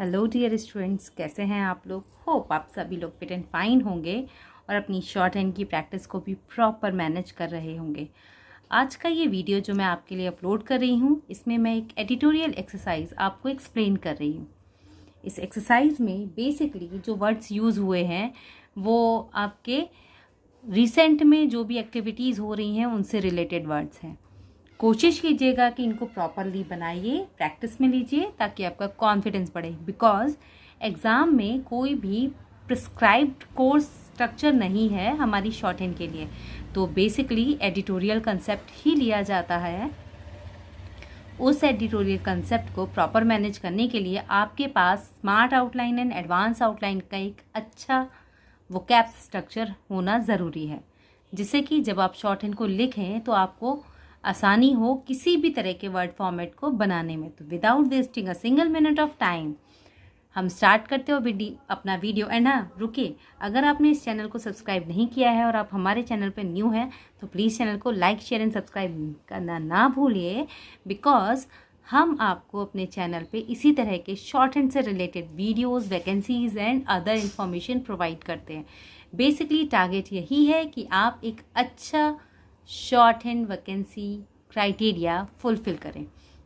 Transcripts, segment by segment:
Hello dear students, कैसे हैं आप लोग। होप आप सभी लोग फिट एंड फाइन होंगे और अपनी शॉर्ट हैंड की प्रैक्टिस को भी प्रॉपर मैनेज कर रहे होंगे। आज का ये वीडियो जो मैं आपके लिए अपलोड कर रही हूँ, इसमें मैं एक एडिटोरियल एक्सरसाइज आपको एक्सप्लेन कर रही हूँ। इस एक्सरसाइज में बेसिकली जो वर्ड्स यूज़ हुए हैं वो आपके रिसेंट में जो भी एक्टिविटीज़ हो रही हैं उनसे रिलेटेड वर्ड्स हैं। कोशिश कीजिएगा कि इनको प्रॉपरली बनाइए, प्रैक्टिस में लीजिए ताकि आपका कॉन्फिडेंस बढ़े। बिकॉज एग्ज़ाम में कोई भी प्रिस्क्राइब्ड कोर्स स्ट्रक्चर नहीं है हमारी शॉर्ट हैंड के लिए, तो बेसिकली एडिटोरियल कंसेप्ट ही लिया जाता है। उस एडिटोरियल कंसेप्ट को प्रॉपर मैनेज करने के लिए आपके पास smart outline and advance outline का एक अच्छा वोकैब स्ट्रक्चर होना ज़रूरी है, जिससे कि जब आप शॉर्ट हैंड को लिखें तो आपको आसानी हो किसी भी तरह के वर्ड फॉर्मेट को बनाने में। तो without wasting a single minute of time हम स्टार्ट करते हो अपना वीडियो। एंड हाँ, रुकिए, अगर आपने इस चैनल को सब्सक्राइब नहीं किया है और आप हमारे चैनल पर न्यू हैं तो प्लीज़ चैनल को लाइक शेयर एंड सब्सक्राइब करना ना भूलिए। बिकॉज हम आपको अपने चैनल पे इसी तरह के शॉर्ट हैंड से related videos, vacancies and other information provide करते हैं। बेसिकली टारगेट यही है कि आप एक अच्छा short hand vacancy criteria fulfil करें,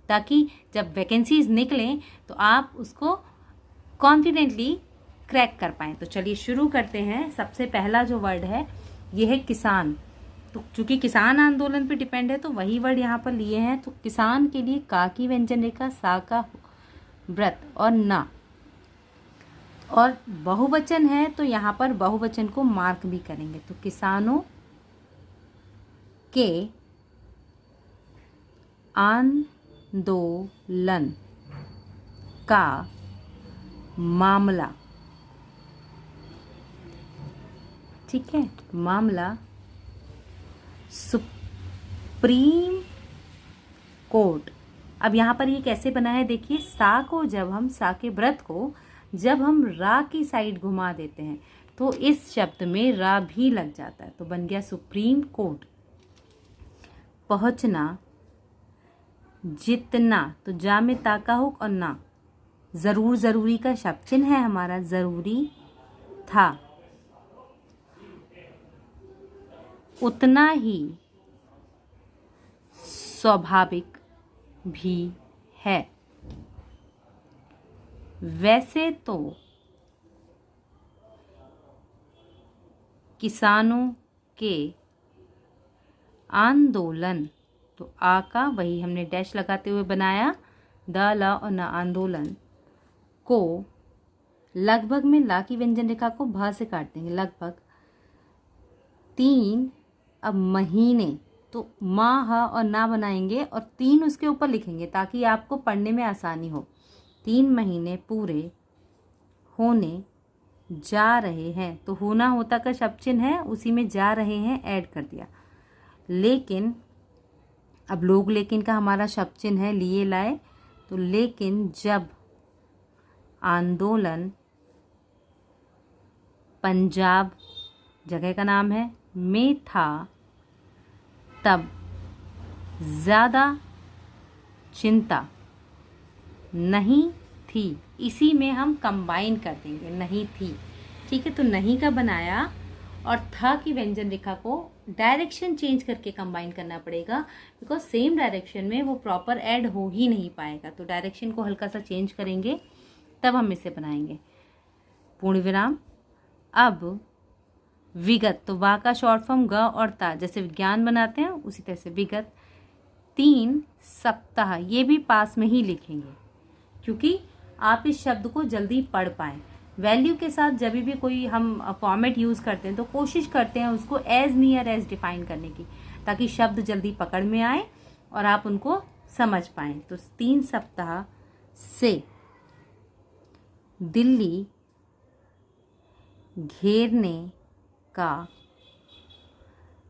ताकि जब वैकेंसीज निकलें तो आप उसको कॉन्फिडेंटली क्रैक कर पाएँ। तो चलिए शुरू करते हैं। सबसे पहला जो वर्ड है ये है किसान। तो चूंकि किसान आंदोलन पे डिपेंड है तो वही वर्ड यहाँ पर लिए हैं। तो किसान के लिए का की व्यंजन रेखा, सा का व्रत और ना, और बहुवचन है तो यहाँ पर बहुवचन को मार्क भी करेंगे। तो किसानों के आंदोलन का मामला, ठीक है, मामला सुप्रीम कोर्ट। अब यहाँ पर ये कैसे बना है देखिए, सा को जब हम, सा के व्रत को जब हम रा की साइड घुमा देते हैं तो इस शब्द में रा भी लग जाता है, तो बन गया सुप्रीम कोर्ट। पहुंचना, जितना, तो जा में ताका हुक और ना, जरूर, जरूरी का शब्द चिन्ह है हमारा, जरूरी था। उतना ही स्वाभाविक भी है। वैसे तो किसानों के आंदोलन, तो आ का वही हमने डैश लगाते हुए बनाया, द, ला और ना, आंदोलन को लगभग में ला की व्यंजन रेखा को भा से काट देंगे, लगभग 3, अब महीने तो माह और ना बनाएंगे और 3 उसके ऊपर लिखेंगे ताकि आपको पढ़ने में आसानी हो। 3 महीने पूरे होने जा रहे हैं, तो होना होता का शब्द चिन्ह है, उसी में जा रहे हैं ऐड कर दिया। लेकिन अब लोग लेकिन का हमारा शब्द चिन्ह है, लिए लाए, तो लेकिन जब आंदोलन, पंजाब जगह का नाम है, में था तब ज़्यादा चिंता नहीं थी। इसी में हम कंबाइन कर देंगे, नहीं थी, ठीक है। तो नहीं का बनाया और था की व्यंजन रेखा को डायरेक्शन चेंज करके कंबाइन करना पड़ेगा, बिकॉज सेम डायरेक्शन में वो प्रॉपर ऐड हो ही नहीं पाएगा। तो डायरेक्शन को हल्का सा चेंज करेंगे तब हम इसे बनाएंगे। पूर्ण विराम। अब विगत, तो वा का शॉर्ट फॉर्म ग और ता, जैसे विज्ञान बनाते हैं उसी तरह से विगत 3 सप्ताह, ये भी पास में ही लिखेंगे क्योंकि आप इस शब्द को जल्दी पढ़ पाएँ। वैल्यू के साथ जब भी कोई हम फॉर्मेट यूज़ करते हैं तो कोशिश करते हैं उसको एज नियर एज डिफाइन करने की, ताकि शब्द जल्दी पकड़ में आए और आप उनको समझ पाएँ। तो 3 सप्ताह से दिल्ली घेरने का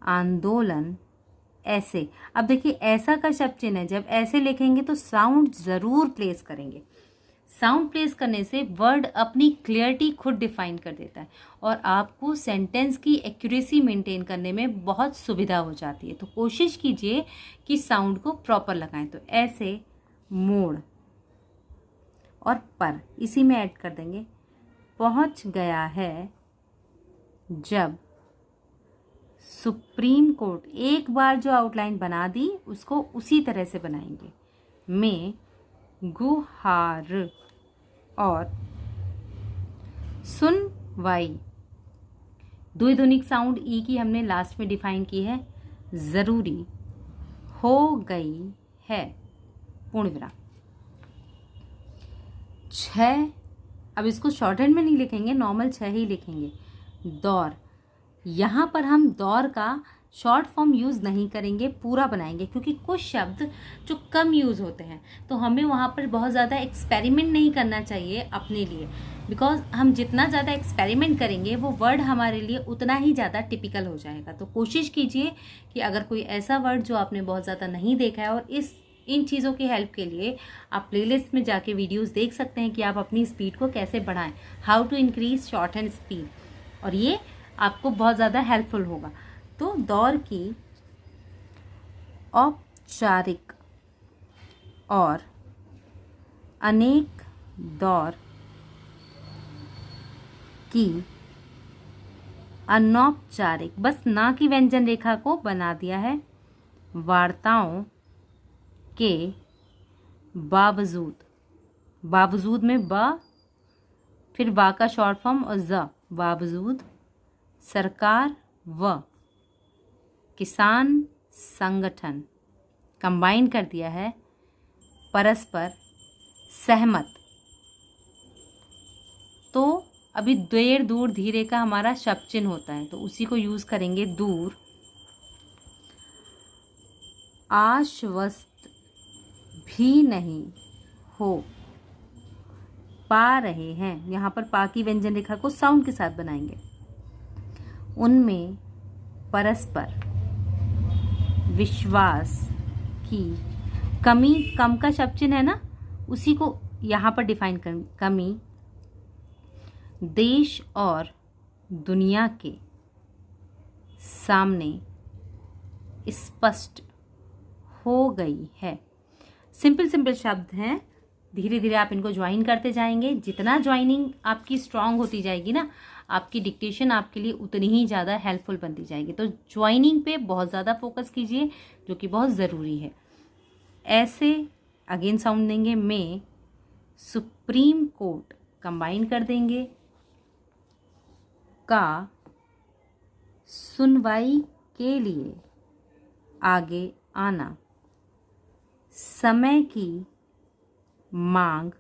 आंदोलन ऐसे। अब देखिए ऐसा का शब्द चिन्ह है, जब ऐसे लिखेंगे तो साउंड ज़रूर प्लेस करेंगे। साउंड प्लेस करने से वर्ड अपनी क्लियरिटी खुद डिफाइन कर देता है और आपको सेंटेंस की एक्यूरेसी मेंटेन करने में बहुत सुविधा हो जाती है। तो कोशिश कीजिए कि साउंड को प्रॉपर लगाएं। तो ऐसे, मोड़ और पर इसी में ऐड कर देंगे। पहुंच गया है जब सुप्रीम कोर्ट, एक बार जो आउटलाइन बना दी उसको उसी तरह से बनाएंगे, में गुहार और सुनवाई। द्विध्वनिक साउंड ई की हमने लास्ट में डिफाइन की है, जरूरी हो गई है, पूर्ण विराम। 6, अब इसको शॉर्ट हैंड में नहीं लिखेंगे, नॉर्मल 6 ही लिखेंगे। दौर, यहाँ पर हम दौर का शॉर्ट फॉर्म यूज़ नहीं करेंगे, पूरा बनाएंगे, क्योंकि कुछ शब्द जो कम यूज़ होते हैं तो हमें वहाँ पर बहुत ज़्यादा एक्सपेरिमेंट नहीं करना चाहिए अपने लिए, बिकॉज हम जितना ज़्यादा एक्सपेरिमेंट करेंगे वो वर्ड हमारे लिए उतना ही ज़्यादा टिपिकल हो जाएगा। तो कोशिश कीजिए कि अगर कोई ऐसा वर्ड जो आपने बहुत ज़्यादा नहीं देखा है, और इन चीज़ों की हेल्प के लिए आप प्लेलिस्ट में जाके वीडियोस देख सकते हैं कि आप अपनी स्पीड को कैसे बढ़ाएं, how to increase short hand speed, और ये आपको बहुत ज़्यादा हेल्पफुल होगा। तो दौर की औपचारिक और अनेक दौर की अनौपचारिक, बस ना की व्यंजन रेखा को बना दिया है, वार्ताओं के बावजूद, बावजूद में बा, फिर बा का शॉर्ट फॉर्म और ज, बावजूद सरकार व किसान संगठन कंबाइन कर दिया है, परस्पर सहमत। तो अभी देर दूर धीरे का हमारा शब्द चिन्ह होता है, तो उसी को यूज़ करेंगे, दूर। आश्वस्त भी नहीं हो पा रहे हैं, यहाँ पर पा की व्यंजन रेखा को साउंड के साथ बनाएंगे, उनमें परस्पर विश्वास की कमी, कम का शब्द चिन्ह है ना, उसी को यहाँ पर डिफाइन कर, कमी देश और दुनिया के सामने स्पष्ट हो गई है। सिंपल शब्द हैं, धीरे धीरे आप इनको ज्वाइन करते जाएंगे। जितना ज्वाइनिंग आपकी स्ट्रांग होती जाएगी ना, आपकी डिक्टेशन आपके लिए उतनी ही ज़्यादा हेल्पफुल बनती जाएगी। तो ज्वाइनिंग पे बहुत ज़्यादा फोकस कीजिए, जो कि बहुत ज़रूरी है। ऐसे अगेन साउंड देंगे, में सुप्रीम कोर्ट कंबाइन कर देंगे, का सुनवाई के लिए आगे आना समय की मांग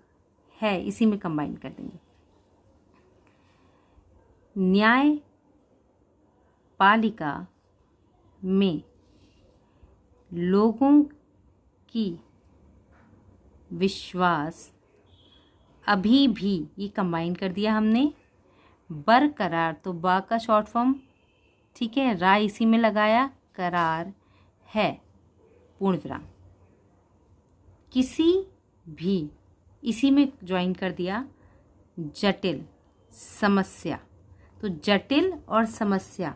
है, इसी में कंबाइन कर देंगे। न्यायपालिका में लोगों की विश्वास अभी भी, ये कंबाइन कर दिया हमने, बरकरार, तो बा का शॉर्ट फॉर्म, ठीक है, रा इसी में लगाया, करार है, पूर्ण विराम। किसी भी, इसी में ज्वाइन कर दिया, जटिल समस्या, तो जटिल और समस्या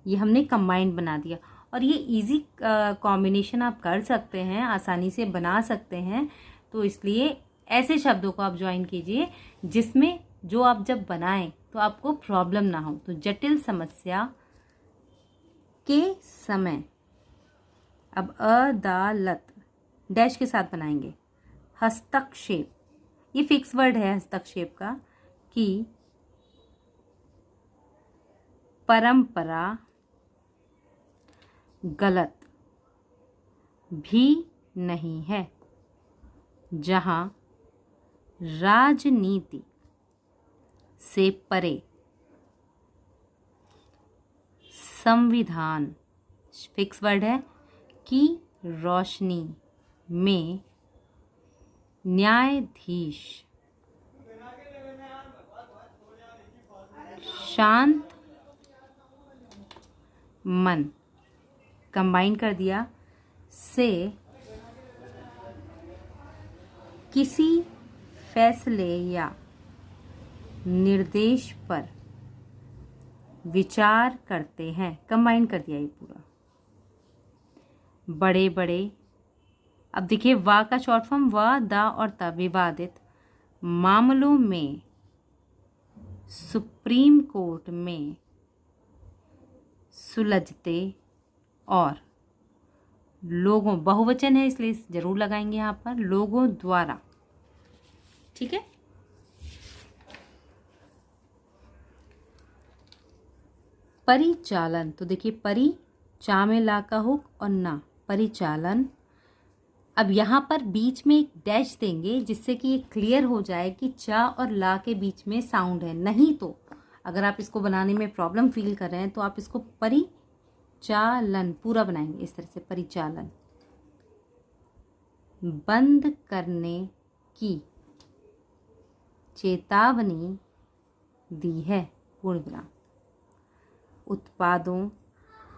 ये हमने कंबाइंड बना दिया। और ये इजी कॉम्बिनेशन आप कर सकते हैं, आसानी से बना सकते हैं, तो इसलिए ऐसे शब्दों को आप ज्वाइन कीजिए जिसमें जो आप जब बनाएं तो आपको प्रॉब्लम ना हो। तो जटिल समस्या के समय, अब अदालत डैश के साथ बनाएंगे, हस्तक्षेप, ये फिक्स वर्ड है हस्तक्षेप का, कि परंपरा गलत भी नहीं है, जहां राजनीति से परे संविधान, फिक्स वर्ड है, की रोशनी में न्यायाधीश शांत मन, कंबाइन कर दिया, से किसी फैसले या निर्देश पर विचार करते हैं, कंबाइन कर दिया ये पूरा। बड़े बड़े, अब देखिए वा का शॉर्ट फॉर्म, वा, दा और ता, विवादित, मामलों में सुप्रीम कोर्ट में सुलझते और लोगों, बहुवचन है इसलिए जरूर लगाएंगे यहाँ पर, लोगों द्वारा। ठीक है। परिचालन, तो देखिए परि, चा में ला का हुक और ना, परिचालन। अब यहाँ पर बीच में एक डैश देंगे जिससे कि ये क्लियर हो जाए कि चा और ला के बीच में साउंड है। नहीं तो अगर आप इसको बनाने में प्रॉब्लम फील कर रहे हैं तो आप इसको परिचालन पूरा बनाएंगे इस तरह से, परिचालन। बंद करने की चेतावनी दी है, पूर्ण विराम। उत्पादों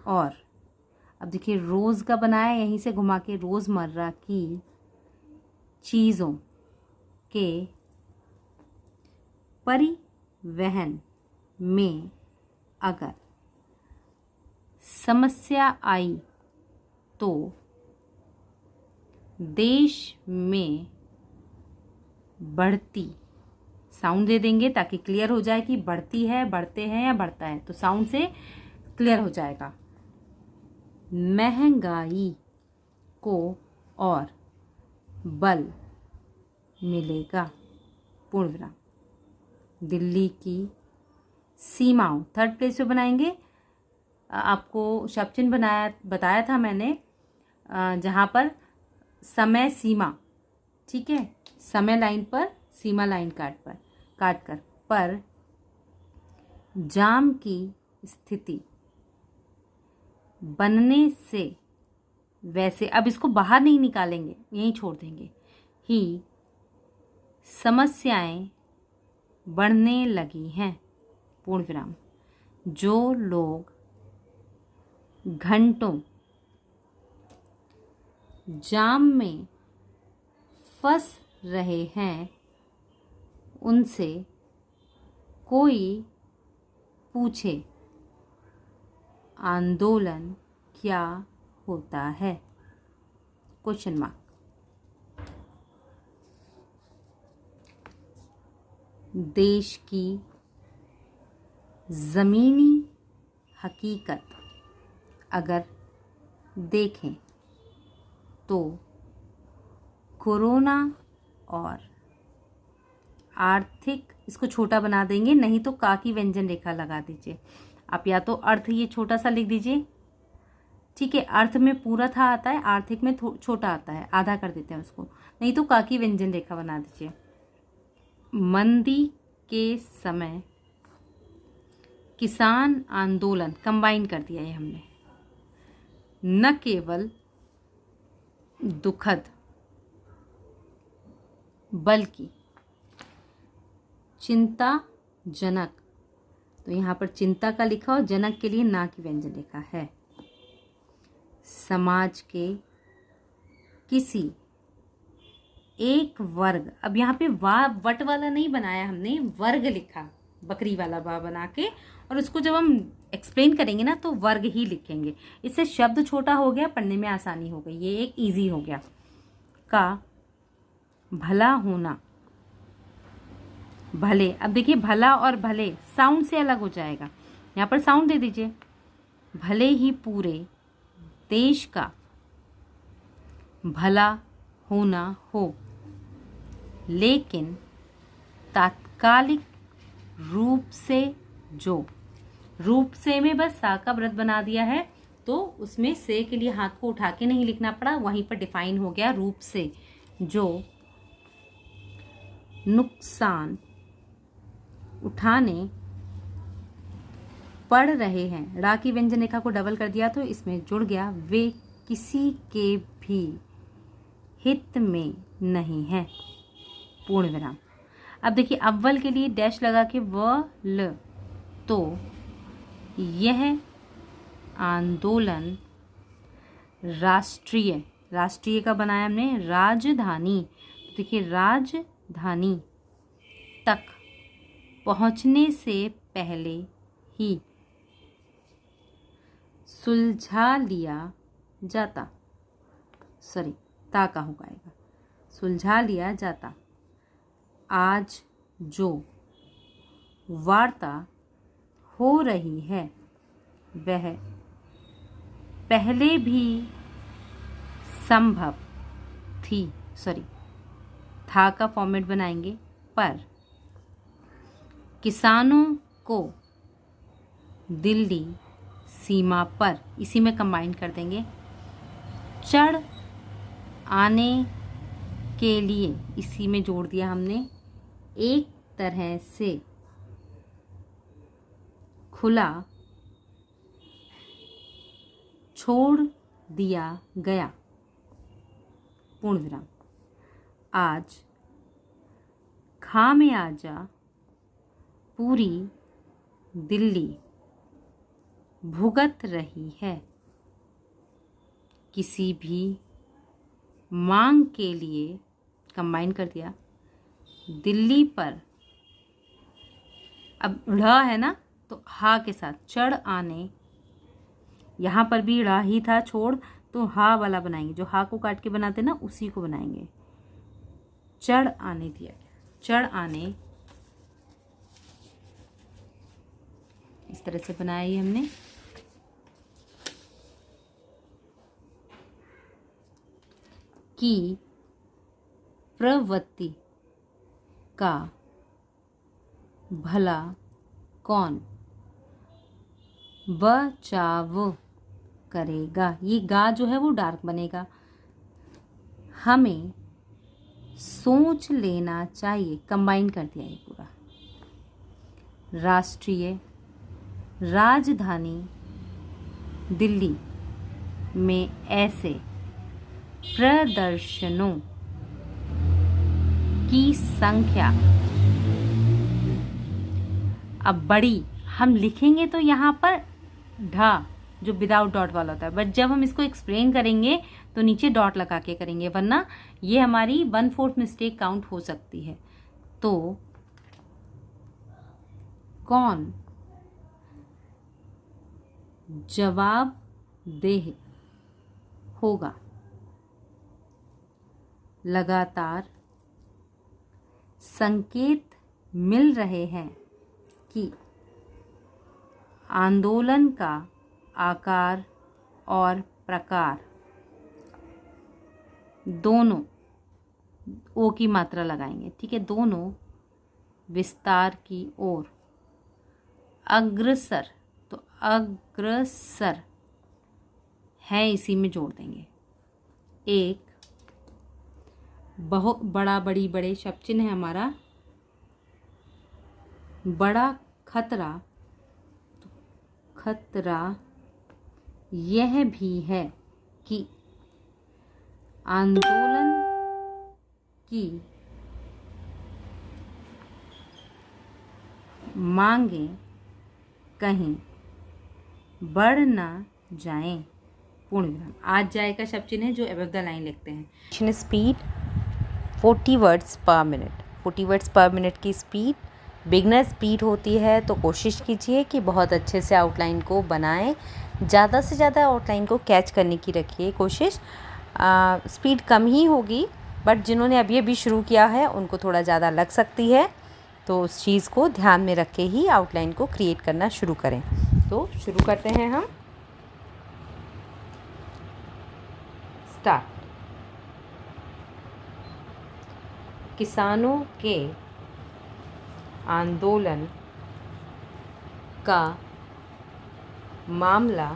और, अब देखिए रोज का बनाया, यहीं से घुमा के रोजमर्रा की चीज़ों के परिवहन में अगर समस्या आई तो देश में बढ़ती, साउंड दे देंगे ताकि क्लियर हो जाए कि बढ़ती है, बढ़ते हैं या बढ़ता है, तो साउंड से क्लियर हो जाएगा। महंगाई को और बल मिलेगा, पूर्ण विराम। दिल्ली की सीमाओं, थर्ड प्लेस पे बनाएंगे। आपको शब्द चिन्ह बताया था मैंने, जहाँ पर समय सीमा, ठीक है, समय लाइन पर, सीमा लाइन काट कर पर जाम की स्थिति बनने से, वैसे अब इसको बाहर नहीं निकालेंगे, यहीं छोड़ देंगे, ही समस्याएं बढ़ने लगी हैं, पूर्ण विराम। जो लोग घंटों जाम में फंस रहे हैं उनसे कोई पूछे आंदोलन क्या होता है, क्वेश्चन मार्क। देश की ज़मीनी हकीकत अगर देखें तो कोरोना और आर्थिक, इसको छोटा बना देंगे, नहीं तो का की व्यंजन रेखा लगा दीजिए आप, या तो अर्थ ये छोटा सा लिख दीजिए, ठीक है। अर्थ में पूरा था आता है, आर्थिक में छोटा आता है, आधा कर देते हैं उसको, नहीं तो का की व्यंजन रेखा बना दीजिए। मंदी के समय किसान आंदोलन, कंबाइन कर दिया है हमने, न केवल दुखद बल्कि चिंताजनक, तो यहाँ पर चिंता का लिखा और जनक के लिए ना की व्यंजन रेखा है। समाज के किसी एक वर्ग, अब यहाँ पे वट वाला नहीं बनाया हमने, वर्ग लिखा, बकरी वाला बा बना के, और उसको जब हम एक्सप्लेन करेंगे ना तो वर्ग ही लिखेंगे, इससे शब्द छोटा हो गया, पढ़ने में आसानी हो गई, ये एक इजी हो गया। का भला होना, भले, अब देखिए भला और भले साउंड से अलग हो जाएगा, यहाँ पर साउंड दे दीजिए। भले ही पूरे देश का भला होना हो, लेकिन तात्कालिक रूप से, जो रूप से में बस सा का व्रत बना दिया है, तो उसमें से के लिए हाथ को उठा के नहीं लिखना पड़ा, वहीं पर डिफाइन हो गया रूप से, जो नुकसान उठाने पड़ रहे हैं, रा की व्यंजन रेखा को डबल कर दिया तो इसमें जुड़ गया, वे किसी के भी हित में नहीं है, पूर्ण विराम। अब देखिए अव्वल के लिए डैश लगा के व ल, तो यह आंदोलन राष्ट्रीय, राष्ट्रीय का बनाया हमने राजधानी, देखिए राजधानी तक पहुंचने से पहले ही सुलझा लिया जाता, सॉरी ता का हो पाएगा, सुलझा लिया जाता। आज जो वार्ता हो रही है वह पहले भी संभव थी, था का फॉर्मेट बनाएंगे, पर किसानों को दिल्ली सीमा पर, इसी में कंबाइन कर देंगे, चढ़ आने के लिए, इसी में जोड़ दिया हमने, एक तरह से खुला छोड़ दिया गया, पूर्ण विराम। आज खामियाजा पूरी दिल्ली भुगत रही है। किसी भी मांग के लिए, कंबाइन कर दिया, दिल्ली पर, अब ढ़ है ना तो हा के साथ चढ़ आने, यहाँ पर भी ढ़ ही था छोड़, तो हा वाला बनाएंगे, जो हा को काट के बनाते ना उसी को बनाएंगे। चढ़ आने दिया, चढ़ आने, इस तरह से बनाया ही हमने। की प्रवृत्ति का भला कौन बचाव करेगा, ये गा जो है वो डार्क बनेगा। हमें सोच लेना चाहिए, कंबाइन कर दिया ये पूरा। राष्ट्रीय राजधानी दिल्ली में ऐसे प्रदर्शनों की संख्या अब बड़ी, हम लिखेंगे तो यहाँ पर ढा जो विदाउट डॉट वाला होता है, बट जब हम इसको एक्सप्लेन करेंगे तो नीचे डॉट लगा के करेंगे, वरना ये हमारी 1/4 मिस्टेक काउंट हो सकती है। तो कौन जवाबदेह होगा? लगातार संकेत मिल रहे हैं कि आंदोलन का आकार और प्रकार दोनों, ओ की मात्रा लगाएंगे, ठीक है, दोनों विस्तार की ओर अग्रसर, तो अग्रसर है, इसी में जोड़ देंगे। एक बहुत बड़ा, बड़ी बड़े शब्द चिन्ह है हमारा, बड़ा खतरा, तो खतरा यह भी है कि आंदोलन की मांगें कहीं बढ़ ना जाएं, पूर्ण विराम। आज जाए का शब्द चिन्ह है जो अबव द लाइन लिखते हैं। स्पीड 40 वर्ड्स पर मिनट, 40 वर्ड्स पर मिनट की स्पीड बिगनर स्पीड होती है, तो कोशिश कीजिए कि बहुत अच्छे से आउटलाइन को बनाएं, ज़्यादा से ज़्यादा आउटलाइन को कैच करने की रखिए कोशिश। स्पीड कम ही होगी, बट जिन्होंने अभी अभी शुरू किया है उनको थोड़ा ज़्यादा लग सकती है, तो उस चीज़ को ध्यान में रख के ही आउटलाइन को क्रिएट करना शुरू करें। तो शुरू करते हैं हम। स्टार्ट। किसानों के आंदोलन का मामला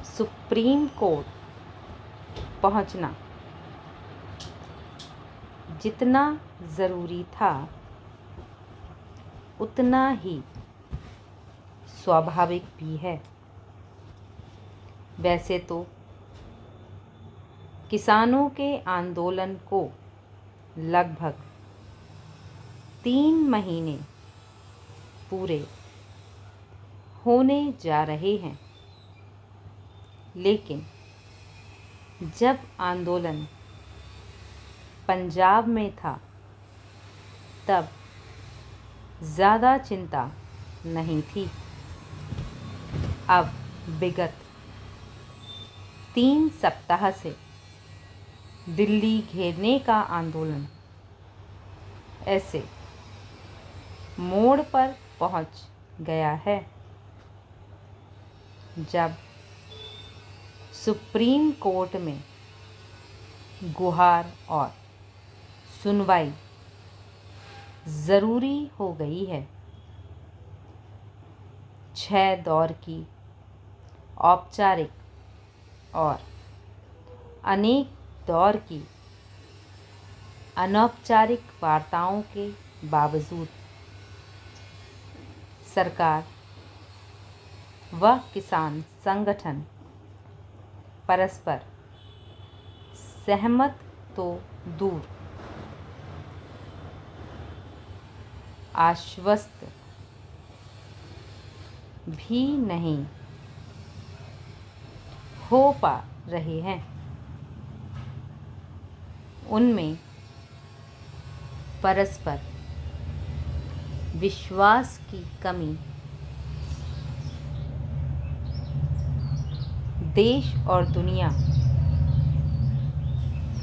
सुप्रीम कोर्ट पहुंचना जितना ज़रूरी था उतना ही स्वाभाविक भी है। वैसे तो किसानों के आंदोलन को लगभग 3 महीने पूरे होने जा रहे हैं, लेकिन जब आंदोलन पंजाब में था तब ज़्यादा चिंता नहीं थी। अब विगत 3 सप्ताह से दिल्ली घेरने का आंदोलन ऐसे मोड़ पर पहुंच गया है जब सुप्रीम कोर्ट में गुहार और सुनवाई ज़रूरी हो गई है। 6 दौर की औपचारिक और अनेक दौर की अनौपचारिक वार्ताओं के बावजूद सरकार व किसान संगठन परस्पर सहमत तो दूर आश्वस्त भी नहीं हो पा रहे हैं। उनमें परस्पर विश्वास की कमी देश और दुनिया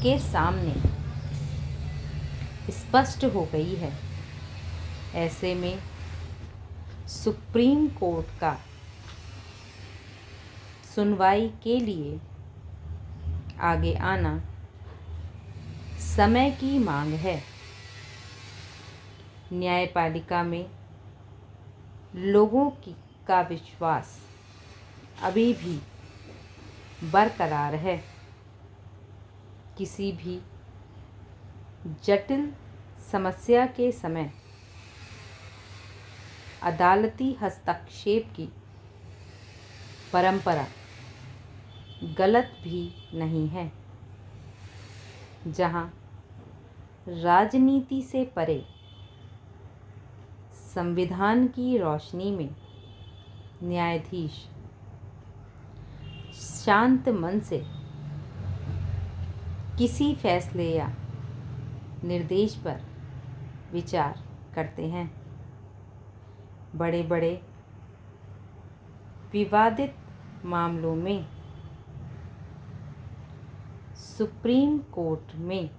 के सामने स्पष्ट हो गई है। ऐसे में सुप्रीम कोर्ट का सुनवाई के लिए आगे आना समय की मांग है। न्यायपालिका में लोगों का विश्वास अभी भी बरकरार है। किसी भी जटिल समस्या के समय अदालती हस्तक्षेप की परंपरा गलत भी नहीं है। जहां राजनीति से परे संविधान की रोशनी में न्यायाधीश शांत मन से किसी फैसले या निर्देश पर विचार करते हैं। बड़े बड़े विवादित मामलों में सुप्रीम कोर्ट में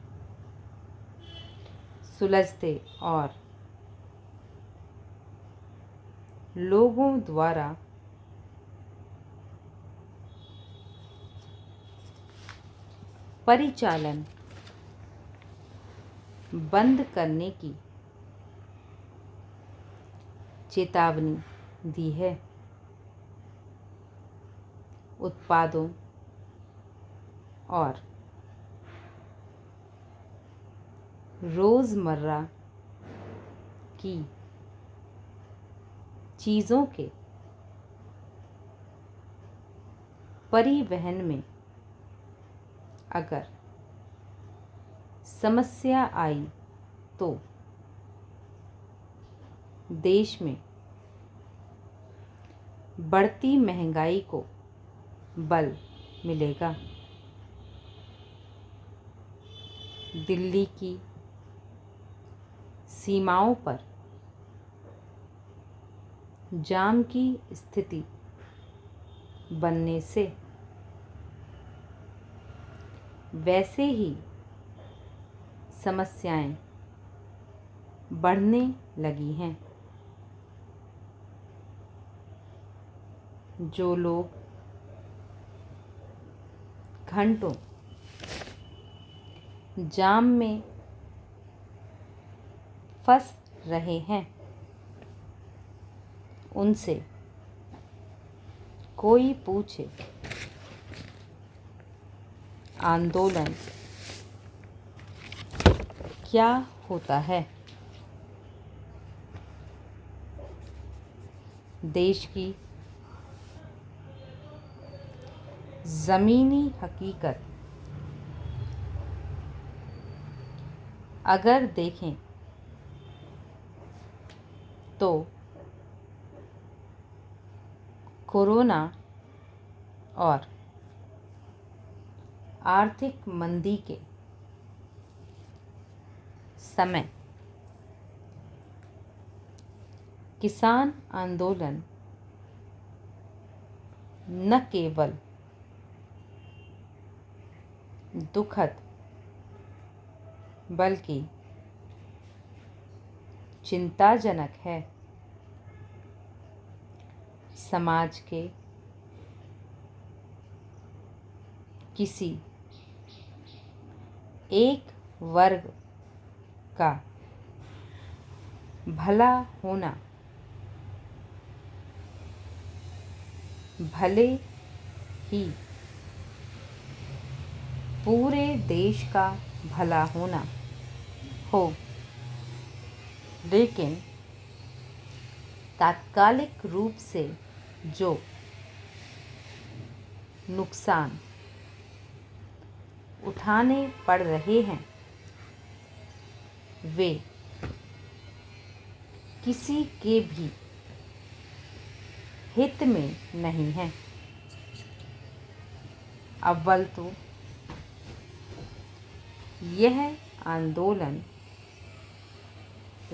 सुलझते और लोगों द्वारा परिचालन बंद करने की चेतावनी दी है। उत्पादों और रोज़मर्रा की चीज़ों के परिवहन में अगर समस्या आई तो देश में बढ़ती महंगाई को बल मिलेगा। दिल्ली की सीमाओं पर जाम की स्थिति बनने से वैसे ही समस्याएं बढ़ने लगी हैं। जो लोग घंटों जाम में फंस रहे हैं, उनसे कोई पूछे आंदोलन क्या होता है। देश की ज़मीनी हकीकत अगर देखें तो कोरोना और आर्थिक मंदी के समय किसान आंदोलन न केवल दुखद बल्कि चिंताजनक है। समाज के किसी एक वर्ग का भला होना भले ही पूरे देश का भला होना हो, लेकिन तात्कालिक रूप से जो नुकसान उठाने पड़ रहे हैं वे किसी के भी हित में नहीं हैं। अव्वल तो यह आंदोलन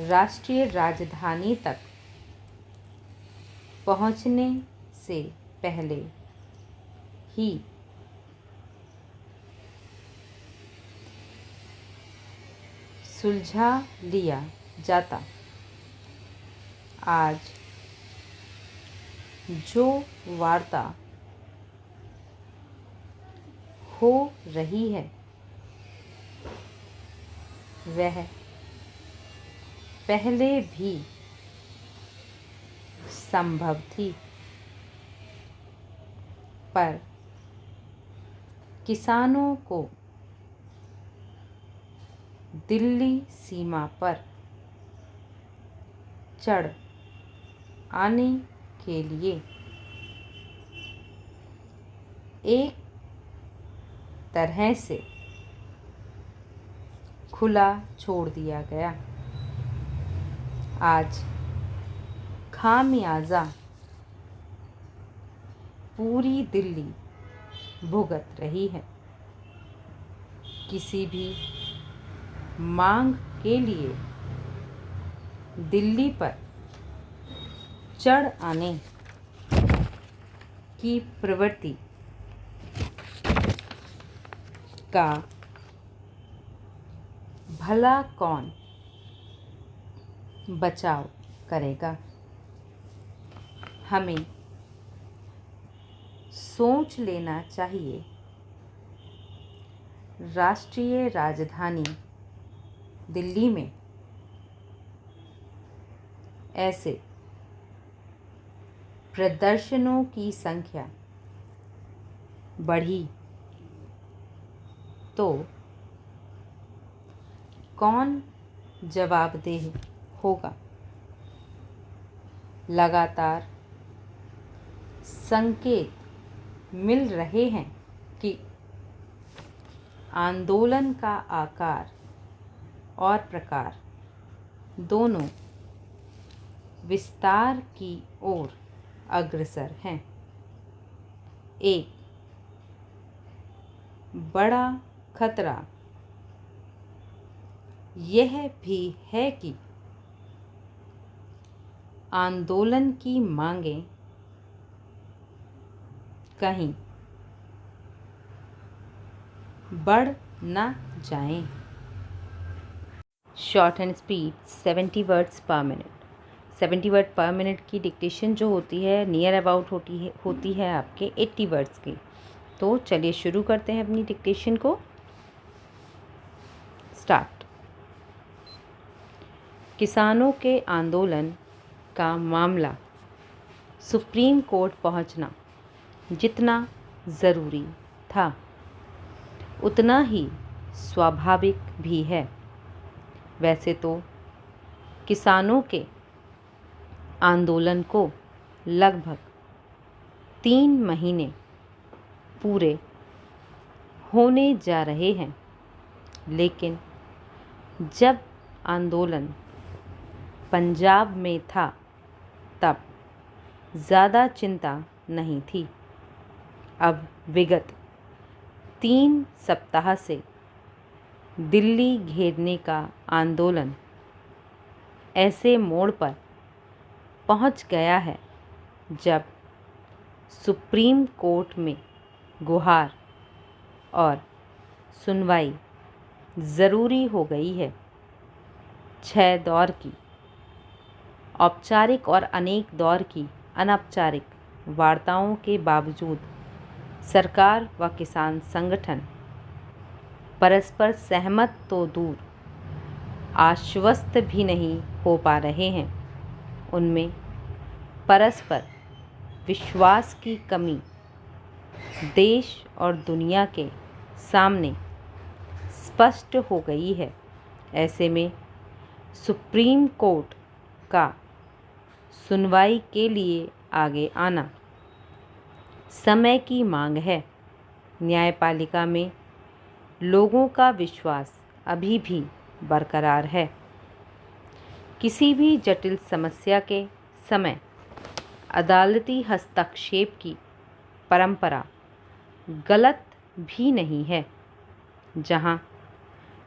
राष्ट्रीय राजधानी तक पहुंचने से पहले ही सुलझा लिया जाता। आज जो वार्ता हो रही है वह पहले भी संभव थी, पर किसानों को दिल्ली सीमा पर चढ़ आने के लिए एक तरह से खुला छोड़ दिया गया। आज खामियाजा पूरी दिल्ली भुगत रही है। किसी भी मांग के लिए दिल्ली पर चढ़ आने की प्रवृत्ति का भला कौन बचाव करेगा? हमें सोच लेना चाहिए। राष्ट्रीय राजधानी दिल्ली में ऐसे प्रदर्शनों की संख्या बढ़ी तो कौन जवाबदेह होगा? लगातार संकेत मिल रहे हैं कि आंदोलन का आकार और प्रकार दोनों विस्तार की ओर अग्रसर हैं। एक बड़ा खतरा यह भी है कि आंदोलन की मांगें कहीं बढ़ न जाएं। शॉर्ट एंड स्पीड 70 वर्ड्स पर मिनट। 70 वर्ड पर मिनट की डिक्टेशन जो होती है नियर अबाउट होती है आपके 80 वर्ड्स की। तो चलिए शुरू करते हैं अपनी डिक्टेशन को। स्टार्ट। किसानों के आंदोलन का मामला सुप्रीम कोर्ट पहुंचना जितना ज़रूरी था उतना ही स्वाभाविक भी है। वैसे तो किसानों के आंदोलन को लगभग 3 महीने पूरे होने जा रहे हैं, लेकिन जब आंदोलन पंजाब में था तब ज़्यादा चिंता नहीं थी। अब विगत 3 सप्ताह से दिल्ली घेरने का आंदोलन ऐसे मोड़ पर पहुंच गया है जब सुप्रीम कोर्ट में गुहार और सुनवाई ज़रूरी हो गई है। 6 दौर की औपचारिक और अनेक दौर की अनौपचारिक वार्ताओं के बावजूद सरकार व किसान संगठन परस्पर सहमत तो दूर आश्वस्त भी नहीं हो पा रहे हैं। उनमें परस्पर विश्वास की कमी देश और दुनिया के सामने स्पष्ट हो गई है। ऐसे में सुप्रीम कोर्ट का सुनवाई के लिए आगे आना समय की मांग है। न्यायपालिका में लोगों का विश्वास अभी भी बरकरार है। किसी भी जटिल समस्या के समय अदालती हस्तक्षेप की परंपरा गलत भी नहीं है। जहां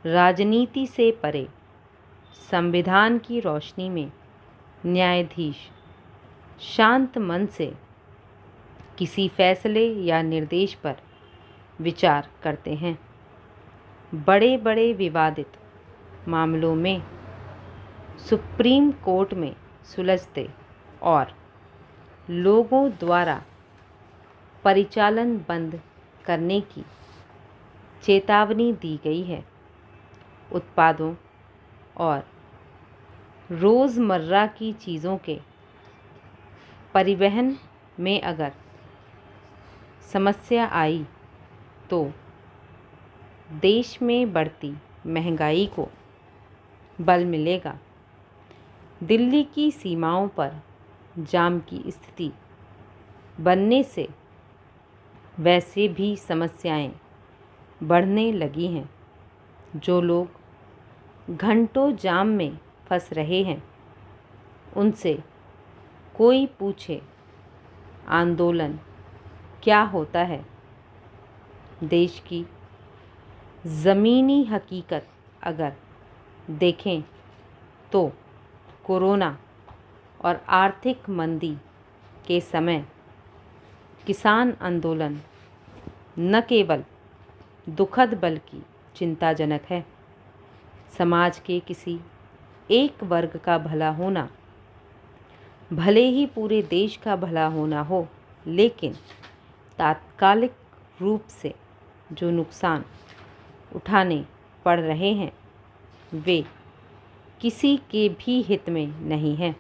राजनीति से परे संविधान की रोशनी में न्यायाधीश शांत मन से किसी फैसले या निर्देश पर विचार करते हैं। बड़े बड़े विवादित मामलों में सुप्रीम कोर्ट में सुलझते और लोगों द्वारा परिचालन बंद करने की चेतावनी दी गई है। उत्पादों और रोज़मर्रा की चीज़ों के परिवहन में अगर समस्या आई तो देश में बढ़ती महंगाई को बल मिलेगा। दिल्ली की सीमाओं पर जाम की स्थिति बनने से वैसे भी समस्याएं बढ़ने लगी हैं। जो लोग घंटों जाम में फंस रहे हैं उनसे कोई पूछे आंदोलन क्या होता है। देश की ज़मीनी हकीकत अगर देखें तो कोरोना और आर्थिक मंदी के समय किसान आंदोलन न केवल दुखद बल्कि चिंताजनक है। समाज के किसी एक वर्ग का भला होना, भले ही पूरे देश का भला होना हो, लेकिन तात्कालिक रूप से जो नुकसान उठाने पड़ रहे हैं वे किसी के भी हित में नहीं है।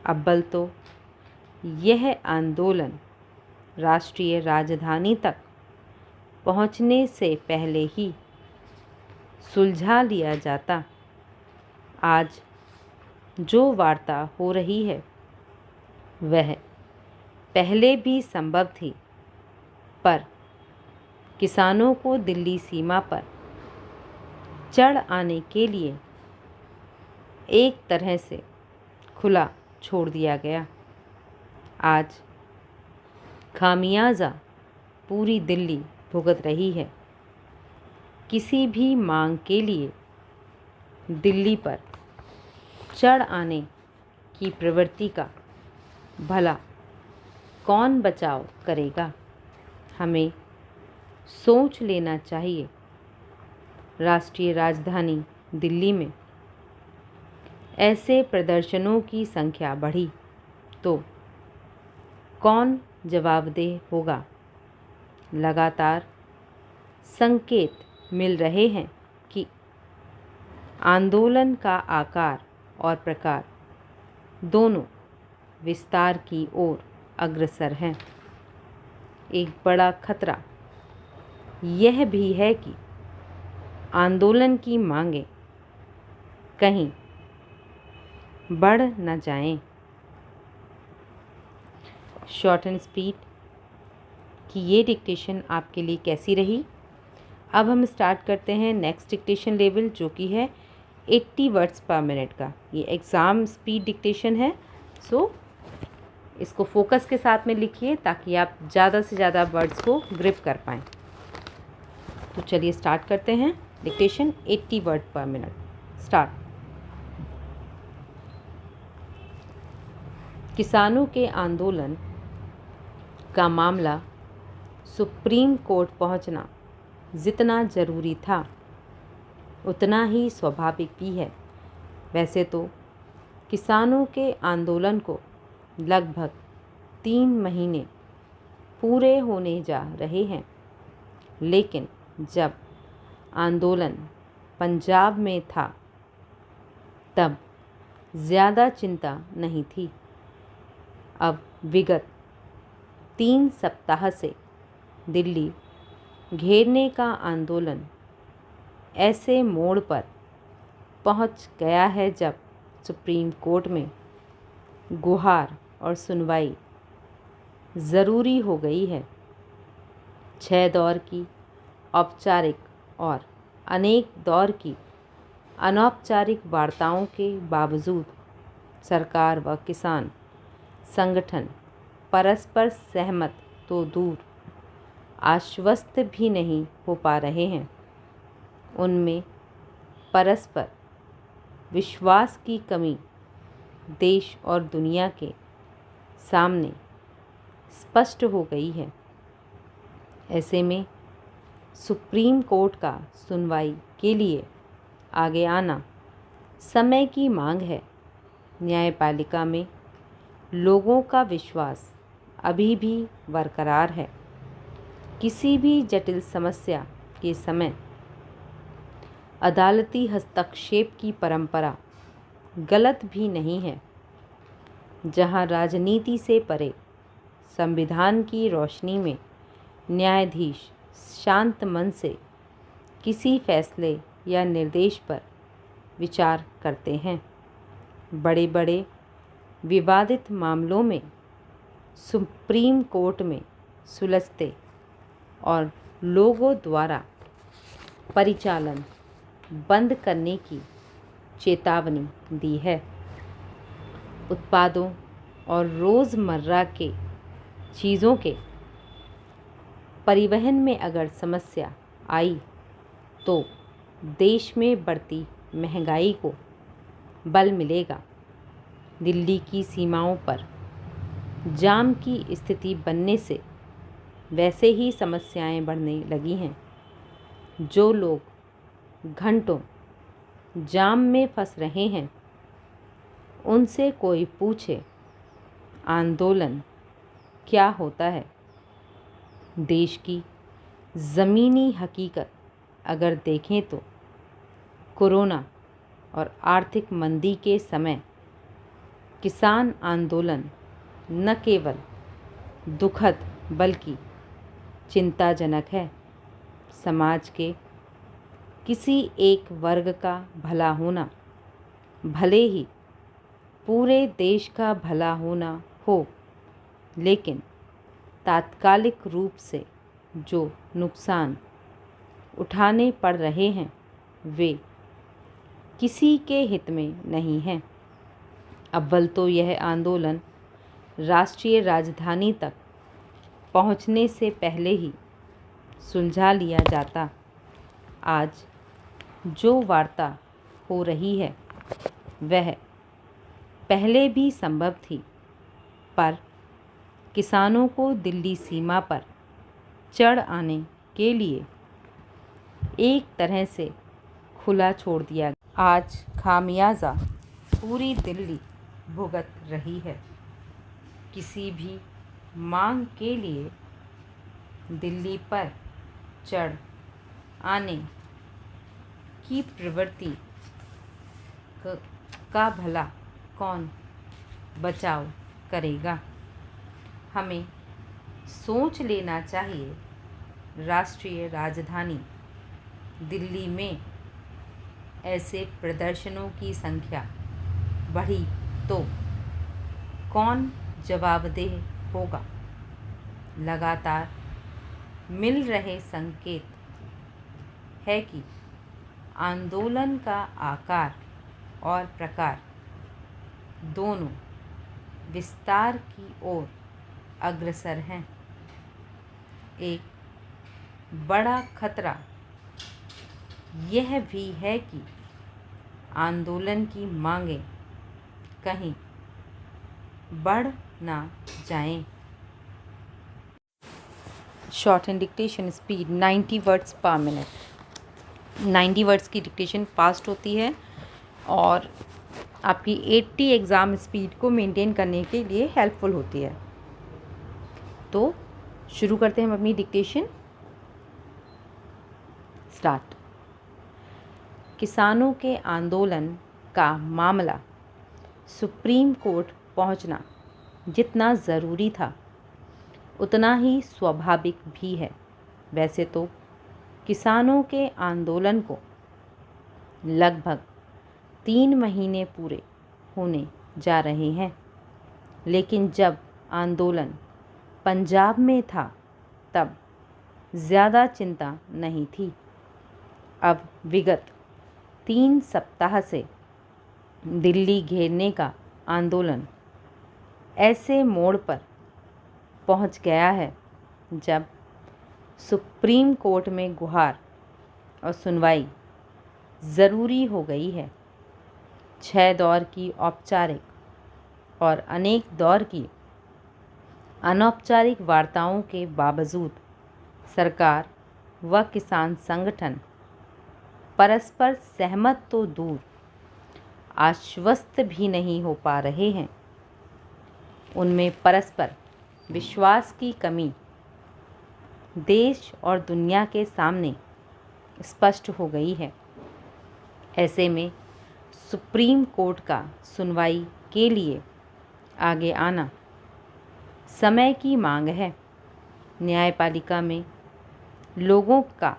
अव्वल तो यह आंदोलन राष्ट्रीय राजधानी तक पहुंचने से पहले ही सुलझा लिया जाता। आज जो वार्ता हो रही है वह पहले भी संभव थी, पर किसानों को दिल्ली सीमा पर चढ़ आने के लिए एक तरह से खुला छोड़ दिया गया। आज खामियाजा पूरी दिल्ली भुगत रही है। किसी भी मांग के लिए दिल्ली पर चढ़ आने की प्रवृत्ति का भला कौन बचाव करेगा। हमें सोच लेना चाहिए। राष्ट्रीय राजधानी दिल्ली में ऐसे प्रदर्शनों की संख्या बढ़ी तो कौन जवाबदेह होगा। लगातार संकेत मिल रहे हैं कि आंदोलन का आकार और प्रकार दोनों विस्तार की ओर अग्रसर हैं। एक बड़ा खतरा यह भी है कि आंदोलन की मांगें कहीं बढ़ न जाएं। शॉर्ट एंड स्पीड की ये डिक्टेशन आपके लिए कैसी रही। अब हम स्टार्ट करते हैं नेक्स्ट डिक्टेशन लेवल जो कि है 80 वर्ड्स पर मिनट का। ये एग्ज़ाम स्पीड डिक्टेशन है, सो इसको फोकस के साथ में लिखिए ताकि आप ज़्यादा से ज़्यादा वर्ड्स को ग्रिप कर पाएँ। तो चलिए स्टार्ट करते हैं डिक्टेशन 80 वर्ड पर मिनट। स्टार्ट। किसानों के आंदोलन का मामला सुप्रीम कोर्ट पहुंचना जितना ज़रूरी था उतना ही स्वाभाविक भी है। वैसे तो किसानों के आंदोलन को लगभग 3 महीने पूरे होने जा रहे हैं, लेकिन जब आंदोलन पंजाब में था तब ज़्यादा चिंता नहीं थी। अब विगत 3 सप्ताह से दिल्ली घेरने का आंदोलन ऐसे मोड़ पर पहुंच गया है जब सुप्रीम कोर्ट में गुहार और सुनवाई ज़रूरी हो गई है। 6 दौर की औपचारिक और अनेक दौर की अनौपचारिक वार्ताओं के बावजूद सरकार व किसान संगठन परस्पर सहमत तो दूर आश्वस्त भी नहीं हो पा रहे हैं। उनमें परस्पर विश्वास की कमी देश और दुनिया के सामने स्पष्ट हो गई है। ऐसे में सुप्रीम कोर्ट का सुनवाई के लिए आगे आना समय की मांग है। न्यायपालिका में लोगों का विश्वास अभी भी बरकरार है। किसी भी जटिल समस्या के समय अदालती हस्तक्षेप की परंपरा गलत भी नहीं है। जहां राजनीति से परे संविधान की रोशनी में न्यायाधीश शांत मन से किसी फैसले या निर्देश पर विचार करते हैं। बड़े बड़े विवादित मामलों में सुप्रीम कोर्ट में सुलझते और लोगों द्वारा परिचालन बंद करने की चेतावनी दी है। उत्पादों और रोज़मर्रा के चीज़ों के परिवहन में अगर समस्या आई तो देश में बढ़ती महंगाई को बल मिलेगा। दिल्ली की सीमाओं पर जाम की स्थिति बनने से वैसे ही समस्याएं बढ़ने लगी हैं। जो लोग घंटों जाम में फंस रहे हैं उनसे कोई पूछे आंदोलन क्या होता है। देश की ज़मीनी हकीकत अगर देखें तो कोरोना और आर्थिक मंदी के समय किसान आंदोलन न केवल दुखद बल्कि चिंताजनक है। समाज के किसी एक वर्ग का भला होना, भले ही पूरे देश का भला होना हो, लेकिन तात्कालिक रूप से जो नुकसान उठाने पड़ रहे हैं वे किसी के हित में नहीं हैं। अव्वल तो यह आंदोलन राष्ट्रीय राजधानी तक पहुंचने से पहले ही सुलझा लिया जाता। आज जो वार्ता हो रही है वह पहले भी संभव थी, पर किसानों को दिल्ली सीमा पर चढ़ आने के लिए एक तरह से खुला छोड़ दिया। आज खामियाजा पूरी दिल्ली भुगत रही है। किसी भी मांग के लिए दिल्ली पर चढ़ आने की प्रवृत्ति का भला कौन बचाव करेगा। हमें सोच लेना चाहिए, राष्ट्रीय राजधानी दिल्ली में ऐसे प्रदर्शनों की संख्या बढ़ी तो कौन जवाबदेह होगा। लगातार मिल रहे संकेत है कि आंदोलन का आकार और प्रकार दोनों विस्तार की ओर अग्रसर हैं। एक बड़ा खतरा यह भी है कि आंदोलन की मांगें कहीं बढ़ ना जाएं। Short and dictation speed 90 words पर मिनट। 90 वर्ड्स की डिक्टेशन फास्ट होती है और आपकी 80 एग्ज़ाम स्पीड को मेंटेन करने के लिए हेल्पफुल होती है। तो शुरू करते हैं हम अपनी डिक्टेशन। स्टार्ट। किसानों के आंदोलन का मामला सुप्रीम कोर्ट पहुंचना जितना ज़रूरी था उतना ही स्वाभाविक भी है। वैसे तो किसानों के आंदोलन को लगभग 3 महीने पूरे होने जा रहे हैं, लेकिन जब आंदोलन पंजाब में था तब ज़्यादा चिंता नहीं थी। अब विगत 3 सप्ताह से दिल्ली घेरने का आंदोलन ऐसे मोड़ पर पहुंच गया है जब सुप्रीम कोर्ट में गुहार और सुनवाई ज़रूरी हो गई है। 6 दौर की औपचारिक और अनेक दौर की अनौपचारिक वार्ताओं के बावजूद सरकार व किसान संगठन परस्पर सहमत तो दूर आश्वस्त भी नहीं हो पा रहे हैं। उनमें परस्पर विश्वास की कमी देश और दुनिया के सामने स्पष्ट हो गई है। ऐसे में सुप्रीम कोर्ट का सुनवाई के लिए आगे आना समय की मांग है। न्यायपालिका में लोगों का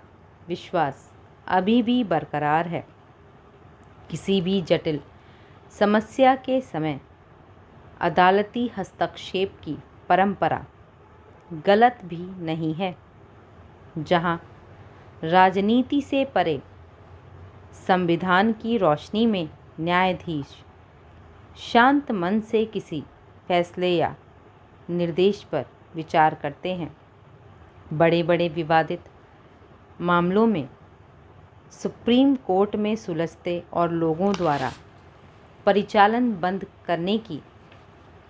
विश्वास अभी भी बरकरार है। किसी भी जटिल समस्या के समय अदालती हस्तक्षेप की परंपरा गलत भी नहीं है। जहां राजनीति से परे संविधान की रोशनी में न्यायाधीश शांत मन से किसी फैसले या निर्देश पर विचार करते हैं। बड़े बड़े विवादित मामलों में सुप्रीम कोर्ट में सुलझते और लोगों द्वारा परिचालन बंद करने की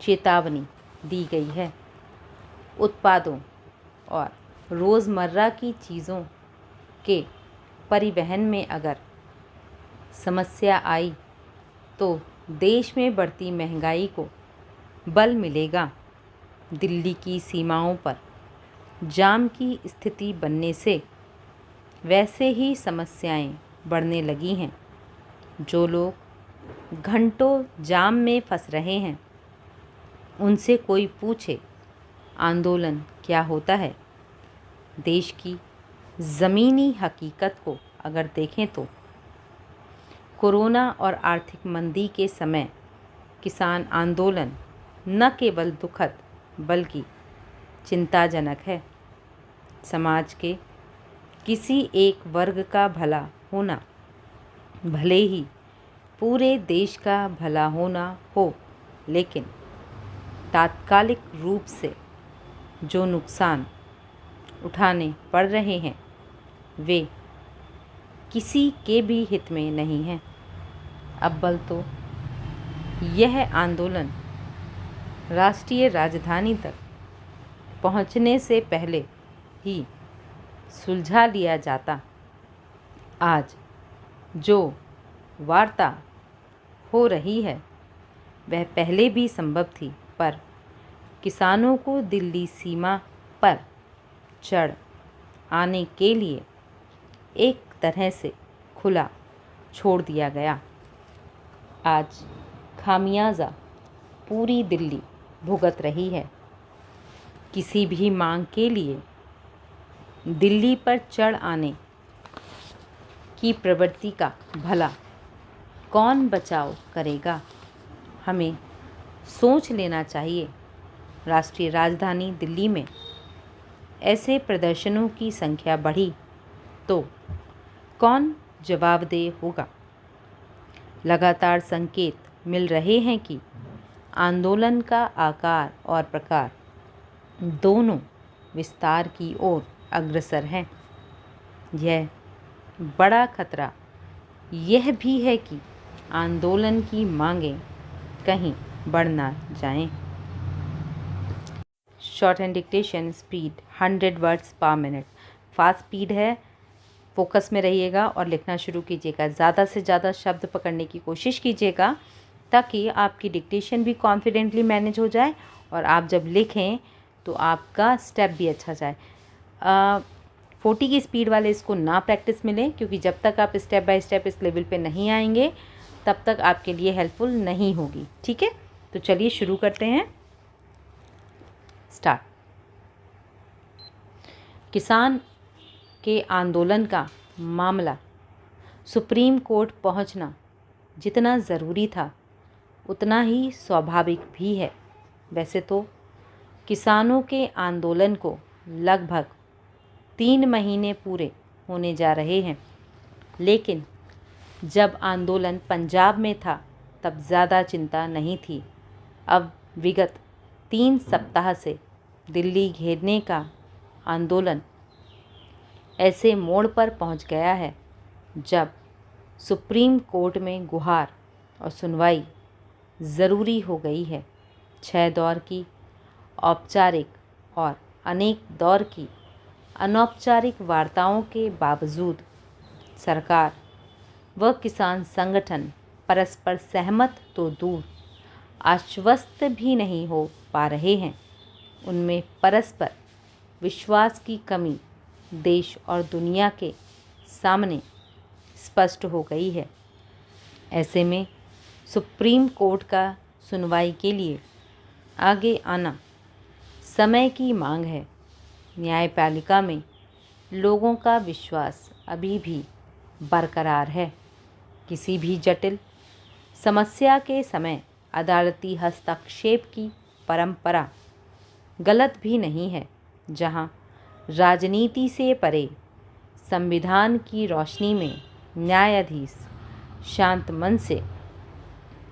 चेतावनी दी गई है। उत्पादों और रोज़मर्रा की चीज़ों के परिवहन में अगर समस्या आई तो देश में बढ़ती महंगाई को बल मिलेगा। दिल्ली की सीमाओं पर जाम की स्थिति बनने से वैसे ही समस्याएं बढ़ने लगी हैं। जो लोग घंटों जाम में फंस रहे हैं उनसे कोई पूछे आंदोलन क्या होता है। देश की ज़मीनी हकीकत को अगर देखें तो कोरोना और आर्थिक मंदी के समय किसान आंदोलन न केवल दुखद बल्कि चिंताजनक है। समाज के किसी एक वर्ग का भला होना, भले ही पूरे देश का भला होना हो, लेकिन तात्कालिक रूप से जो नुकसान उठाने पड़ रहे हैं वे किसी के भी हित में नहीं हैं। अव्वल तो यह आंदोलन राष्ट्रीय राजधानी तक पहुंचने से पहले ही सुलझा लिया जाता। आज जो वार्ता हो रही है वह पहले भी संभव थी, पर किसानों को दिल्ली सीमा पर चढ़ आने के लिए एक तरह से खुला छोड़ दिया गया। आज खामियाजा पूरी दिल्ली भुगत रही है। किसी भी मांग के लिए दिल्ली पर चढ़ आने की प्रवृत्ति का भला कौन बचाव करेगा? हमें सोच लेना चाहिए। राष्ट्रीय राजधानी दिल्ली में ऐसे प्रदर्शनों की संख्या बढ़ी तो कौन जवाबदेह होगा? लगातार संकेत मिल रहे हैं कि आंदोलन का आकार और प्रकार दोनों विस्तार की ओर अग्रसर हैं। यह बड़ा खतरा यह भी है कि आंदोलन की मांगें कहीं बढ़ ना जाएं। Short hand dictation speed 100 words पर मिनट। फास्ट स्पीड है, फोकस में रहिएगा और लिखना शुरू कीजिएगा। ज़्यादा से ज़्यादा शब्द पकड़ने की कोशिश कीजिएगा ताकि आपकी डिक्टेशन भी कॉन्फिडेंटली मैनेज हो जाए और आप जब लिखें तो आपका स्टेप भी अच्छा जाए। 40 की स्पीड वाले इसको ना प्रैक्टिस मिले, क्योंकि जब तक आप स्टेप बाय स्टेप इस लेवल पे नहीं आएंगे तब तक आपके लिए हेल्पफुल नहीं होगी। ठीक है, तो चलिए शुरू करते हैं। स्टार्ट। किसान के आंदोलन का मामला सुप्रीम कोर्ट पहुंचना जितना ज़रूरी था उतना ही स्वाभाविक भी है। वैसे तो किसानों के आंदोलन को लगभग 3 महीने पूरे होने जा रहे हैं, लेकिन जब आंदोलन पंजाब में था तब ज़्यादा चिंता नहीं थी। अब विगत 3 सप्ताह से दिल्ली घेरने का आंदोलन ऐसे मोड़ पर पहुंच गया है जब सुप्रीम कोर्ट में गुहार और सुनवाई ज़रूरी हो गई है। 6 दौर की औपचारिक और अनेक दौर की अनौपचारिक वार्ताओं के बावजूद सरकार व किसान संगठन परस्पर सहमत तो दूर आश्वस्त भी नहीं हो पा रहे हैं। उनमें परस्पर विश्वास की कमी देश और दुनिया के सामने स्पष्ट हो गई है। ऐसे में सुप्रीम कोर्ट का सुनवाई के लिए आगे आना समय की मांग है। न्यायपालिका में लोगों का विश्वास अभी भी बरकरार है। किसी भी जटिल समस्या के समय अदालती हस्तक्षेप की परंपरा गलत भी नहीं है। जहां राजनीति से परे संविधान की रोशनी में न्यायाधीश शांत मन से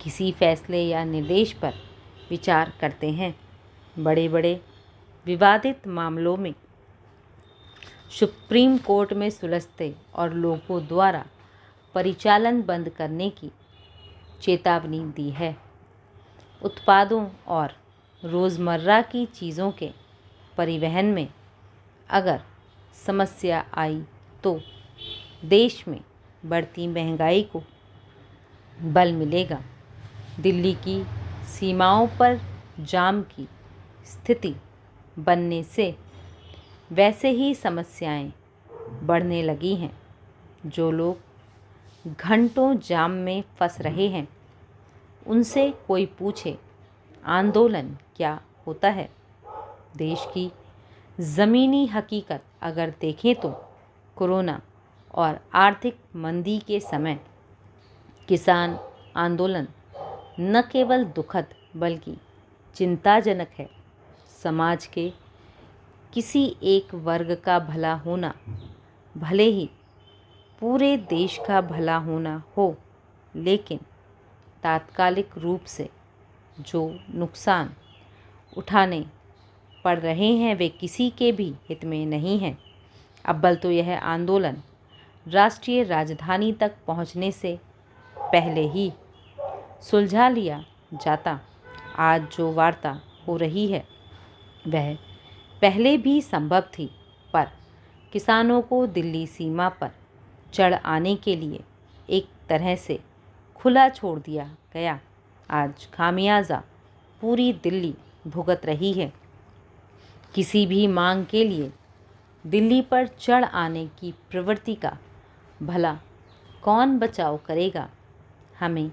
किसी फैसले या निर्देश पर विचार करते हैं। बड़े बड़े विवादित मामलों में सुप्रीम कोर्ट में सुलझते और लोगों द्वारा परिचालन बंद करने की चेतावनी दी है। उत्पादों और रोज़मर्रा की चीज़ों के परिवहन में अगर समस्या आई तो देश में बढ़ती महंगाई को बल मिलेगा। दिल्ली की सीमाओं पर जाम की स्थिति बनने से वैसे ही समस्याएं बढ़ने लगी हैं। जो लोग घंटों जाम में फंस रहे हैं उनसे कोई पूछे आंदोलन क्या होता है। देश की ज़मीनी हकीकत अगर देखें तो कोरोना और आर्थिक मंदी के समय किसान आंदोलन न केवल दुखद बल्कि चिंताजनक है। समाज के किसी एक वर्ग का भला होना, भले ही पूरे देश का भला होना हो, लेकिन तात्कालिक रूप से जो नुकसान उठाने पड़ रहे हैं वे किसी के भी हित में नहीं हैं। अव्वल तो यह आंदोलन राष्ट्रीय राजधानी तक पहुंचने से पहले ही सुलझा लिया जाता। आज जो वार्ता हो रही है वह पहले भी संभव थी, पर किसानों को दिल्ली सीमा पर चढ़ आने के लिए एक तरह से खुला छोड़ दिया गया। आज खामियाजा पूरी दिल्ली भुगत रही है। किसी भी मांग के लिए दिल्ली पर चढ़ आने की प्रवृत्ति का भला कौन बचाव करेगा। हमें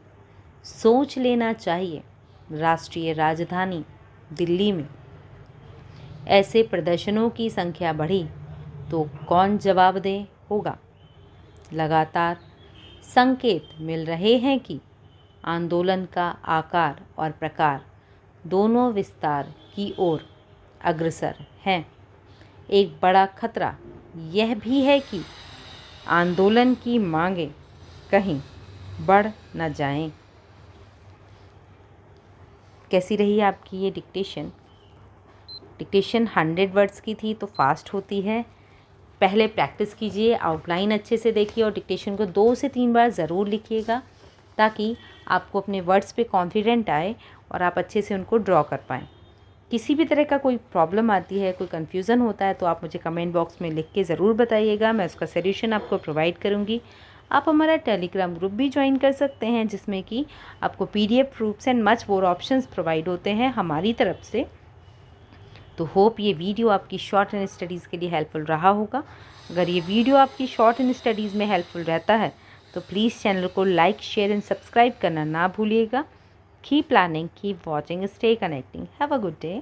सोच लेना चाहिए। राष्ट्रीय राजधानी दिल्ली में ऐसे प्रदर्शनों की संख्या बढ़ी तो कौन जवाबदेह होगा। लगातार संकेत मिल रहे हैं कि आंदोलन का आकार और प्रकार दोनों विस्तार की ओर अग्रसर हैं। एक बड़ा खतरा यह भी है कि आंदोलन की मांगें कहीं बढ़ न जाएं। कैसी रही आपकी ये डिक्टेशन? डिक्टेशन 100 वर्ड्स की थी तो फास्ट होती है। पहले प्रैक्टिस कीजिए, आउटलाइन अच्छे से देखिए और डिक्टेशन को 2 से 3 बार ज़रूर लिखिएगा ताकि आपको अपने वर्ड्स पे कॉन्फिडेंट आए और आप अच्छे से उनको ड्रॉ कर पाएँ। किसी भी तरह का कोई प्रॉब्लम आती है, कोई कन्फ्यूज़न होता है तो आप मुझे कमेंट बॉक्स में लिख के ज़रूर बताइएगा। मैं उसका सॉल्यूशन आपको प्रोवाइड करूँगी। आप हमारा टेलीग्राम ग्रुप भी ज्वाइन कर सकते हैं, जिसमें कि आपको PDF proofs and much more options provide होते हैं हमारी तरफ से। तो होप ये वीडियो आपकी शॉर्ट एंड स्टडीज़ के लिए हेल्पफुल रहा होगा। अगर ये वीडियो आपकी शॉर्ट एंड स्टडीज़ में हेल्पफुल रहता है तो प्लीज़ चैनल को लाइक, शेयर एंड सब्सक्राइब करना ना भूलिएगा। Keep planning, keep watching, stay connecting. Have a good day.